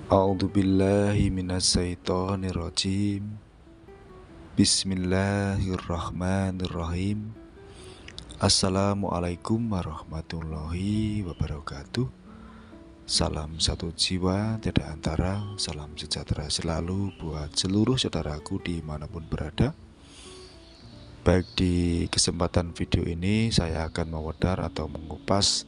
A'udzu billahi minasyaitonir rajim. Bismillahirrahmanirrahim. Assalamualaikum warahmatullahi wabarakatuh. Salam satu jiwa tiada antara. Salam sejahtera selalu buat seluruh saudaraku dimanapun berada. Baik, di kesempatan video ini saya akan mewedar atau mengupas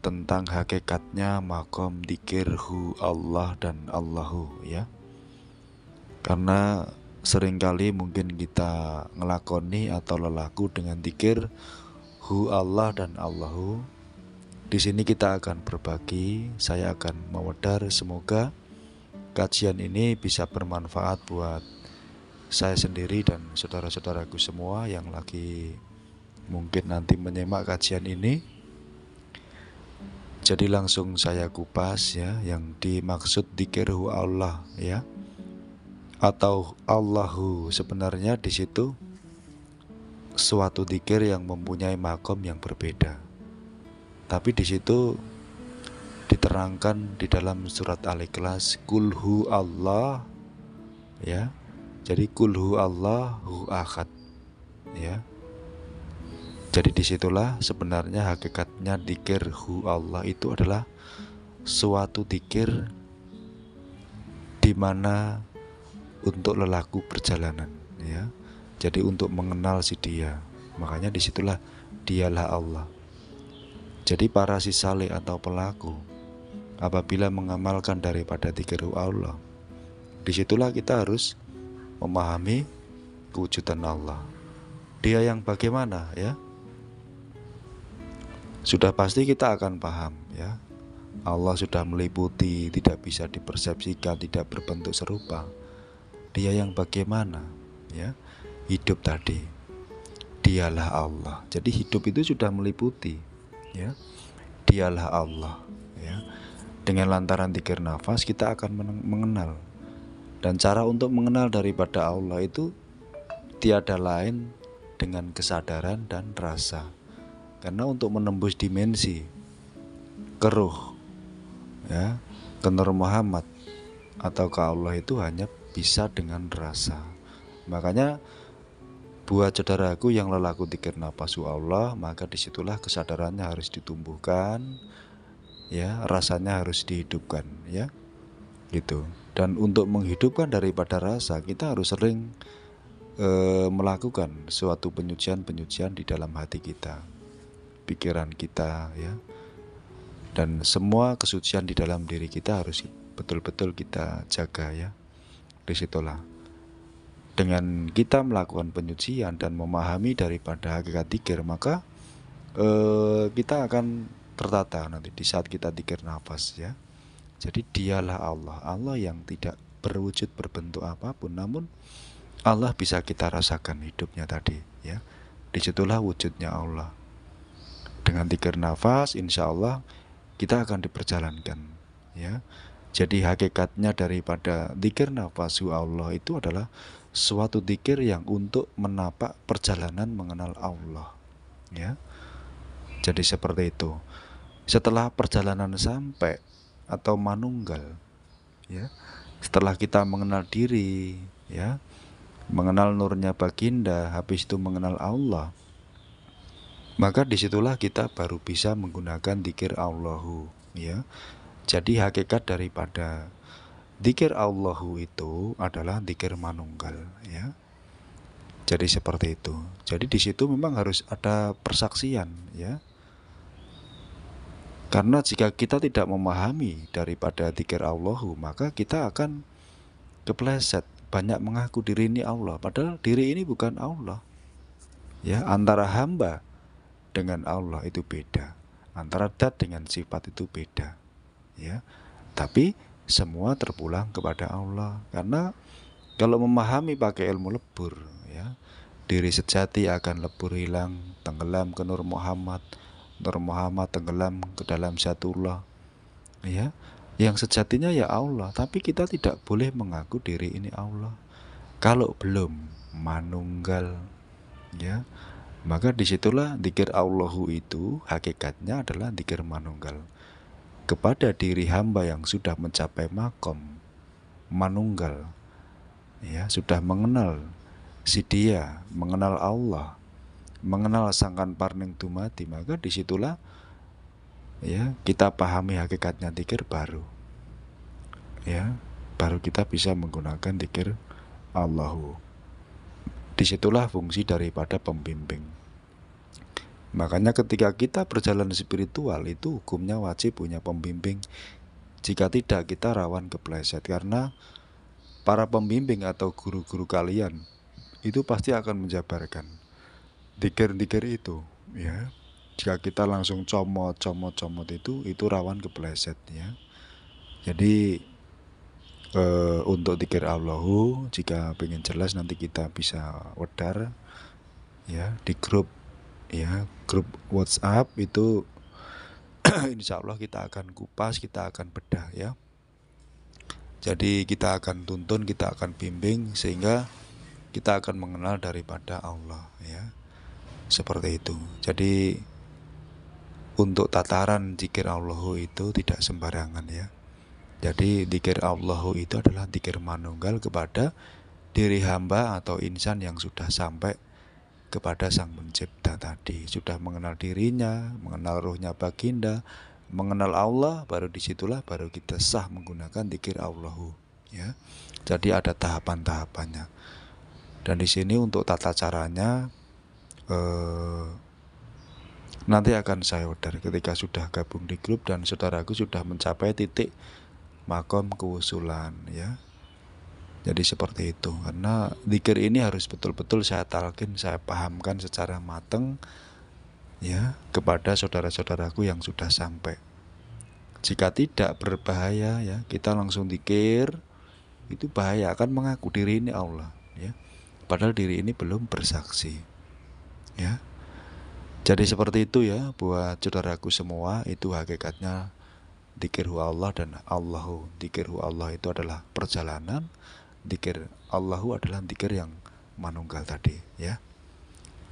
tentang hakikatnya makom dzikir hu Allah dan Allahu, ya. Karena seringkali mungkin kita ngelakoni atau lelaku dengan dzikir hu Allah dan Allahu. Di sini kita akan berbagi, saya akan mewedar, semoga kajian ini bisa bermanfaat buat saya sendiri dan saudara-saudaraku semua yang lagi mungkin nanti menyimak kajian ini. Jadi langsung saya kupas, ya, yang dimaksud dzikir hu Allah, ya, atau Allahu. Sebenarnya di situ suatu dzikir yang mempunyai makom yang berbeda. Tapi di situ diterangkan di dalam surat Al-Ikhlas, kulhu Allah, ya. Jadi kulhu Allah hu ahad, ya. Jadi disitulah sebenarnya hakikatnya dzikir hu Allah itu adalah suatu dzikir di mana untuk lelaku perjalanan, ya. Jadi untuk mengenal si dia. Makanya disitulah dialah Allah. Jadi para si saleh atau pelaku apabila mengamalkan daripada dzikir hu Allah, disitulah kita harus memahami kewujudan Allah. Dia yang bagaimana, ya? Sudah pasti kita akan paham, ya. Allah sudah meliputi, tidak bisa dipersepsikan, tidak berbentuk serupa. Dia yang bagaimana, ya? Hidup tadi, dialah Allah. Jadi hidup itu sudah meliputi, ya. Dialah Allah, ya. Dengan lantaran dzikir nafas kita akan mengenal. Dan cara untuk mengenal daripada Allah itu tiada lain dengan kesadaran dan rasa. Karena untuk menembus dimensi ke ruh, ya, ke Nur Muhammad atau ke Allah itu hanya bisa dengan rasa. Makanya buat saudaraku yang lelaku dzikir nafasu Allah, maka disitulah kesadarannya harus ditumbuhkan, ya, rasanya harus dihidupkan, ya, gitu. Dan untuk menghidupkan daripada rasa, kita harus sering melakukan suatu penyucian di dalam hati kita, pikiran kita, ya. Dan semua kesucian di dalam diri kita harus betul-betul kita jaga, ya. Disitulah dengan kita melakukan penyucian dan memahami daripada hakikat dzikir, maka kita akan tertata nanti di saat kita dzikir nafas, ya. Jadi dialah Allah, Allah yang tidak berwujud berbentuk apapun, namun Allah bisa kita rasakan hidupnya tadi, ya. Disitulah wujudnya Allah. Dengan dzikir nafas, insya Allah kita akan diperjalankan, ya. Jadi hakikatnya daripada dzikir nafasu Allah itu adalah suatu dzikir yang untuk menapak perjalanan mengenal Allah, ya. Jadi seperti itu. Setelah perjalanan sampai atau manunggal, ya, setelah kita mengenal diri, ya, mengenal nurnya baginda, habis itu mengenal Allah, maka disitulah kita baru bisa menggunakan dzikir Allahu, ya. Jadi hakikat daripada dzikir Allahu itu adalah dzikir manunggal, ya. Jadi seperti itu. Jadi di situ memang harus ada persaksian, ya. Karena jika kita tidak memahami daripada dzikir Allahu, maka kita akan kepleset, banyak mengaku diri ini Allah, padahal diri ini bukan Allah, ya. Antara hamba dengan Allah itu beda, antara zat dengan sifat itu beda, ya. Tapi semua terpulang kepada Allah. Karena kalau memahami pakai ilmu lebur, ya, diri sejati akan lebur hilang, tenggelam ke Nur Muhammad, Nur Muhammad tenggelam ke dalam Zatullah, ya. Yang sejatinya ya Allah, tapi kita tidak boleh mengaku diri ini Allah kalau belum manunggal, ya. Maka disitulah dzikir Allahu itu hakikatnya adalah dzikir manunggal. kepada diri hamba yang sudah mencapai makom manunggal, ya, sudah mengenal si dia, mengenal Allah, mengenal sangkan parning dumati, maka disitulah ya kita pahami hakikatnya dzikir baru, ya, baru kita bisa menggunakan dzikir Allahu. Disitulah fungsi daripada pembimbing. Makanya ketika kita berjalan spiritual itu hukumnya wajib punya pembimbing. Jika tidak, kita rawan kepleset, karena para pembimbing atau guru-guru kalian itu pasti akan menjabarkan dzikir-dzikir itu, ya. Jika kita langsung comot itu rawan kepleset, ya. Jadi untuk dzikir Allahu, jika pengen jelas nanti kita bisa wedar ya di grup, ya, grup WhatsApp itu. Insya Allah kita akan kupas, kita akan bedah, ya. Jadi kita akan tuntun, kita akan bimbing sehingga kita akan mengenal daripada Allah, ya. Seperti itu. Jadi untuk tataran dzikir Allahu itu tidak sembarangan, ya. Jadi dzikir Allahu itu adalah dzikir manunggal kepada diri hamba atau insan yang sudah sampai kepada Sang Pencipta tadi, sudah mengenal dirinya, mengenal ruhnya baginda, mengenal Allah, baru disitulah baru kita sah menggunakan dzikir Allahu, ya. Jadi ada tahapan-tahapannya. Dan di sini untuk tata caranya nanti akan saya udar ketika sudah gabung di grup dan saudaraku sudah mencapai titik makom kewusulan, ya. Jadi seperti itu, karena dzikir ini harus betul-betul saya talkin, saya pahamkan secara matang, ya, kepada saudara-saudaraku yang sudah sampai. Jika tidak, berbahaya, ya, kita langsung dzikir, itu bahaya, akan mengaku diri ini Allah, ya, padahal diri ini belum bersaksi, ya. Jadi seperti itu, ya, buat saudaraku semua. Itu hakikatnya dzikirhu Allah dan Allahu. Dzikirhu Allah itu adalah perjalanan, dzikir Allahu adalah dzikir yang manunggal tadi, ya.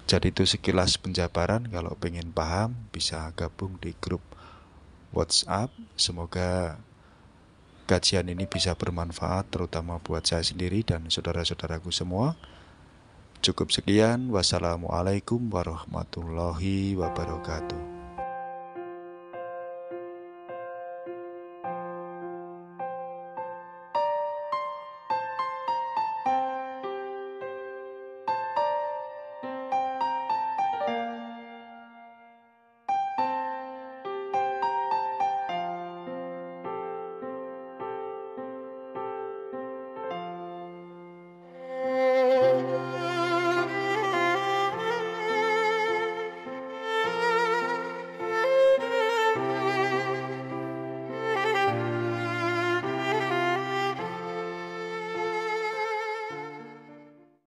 Jadi itu sekilas penjabaran. Kalau pengen paham bisa gabung di grup WhatsApp. Semoga kajian ini bisa bermanfaat terutama buat saya sendiri dan saudara-saudaraku semua. Cukup sekian. Wassalamualaikum warahmatullahi wabarakatuh.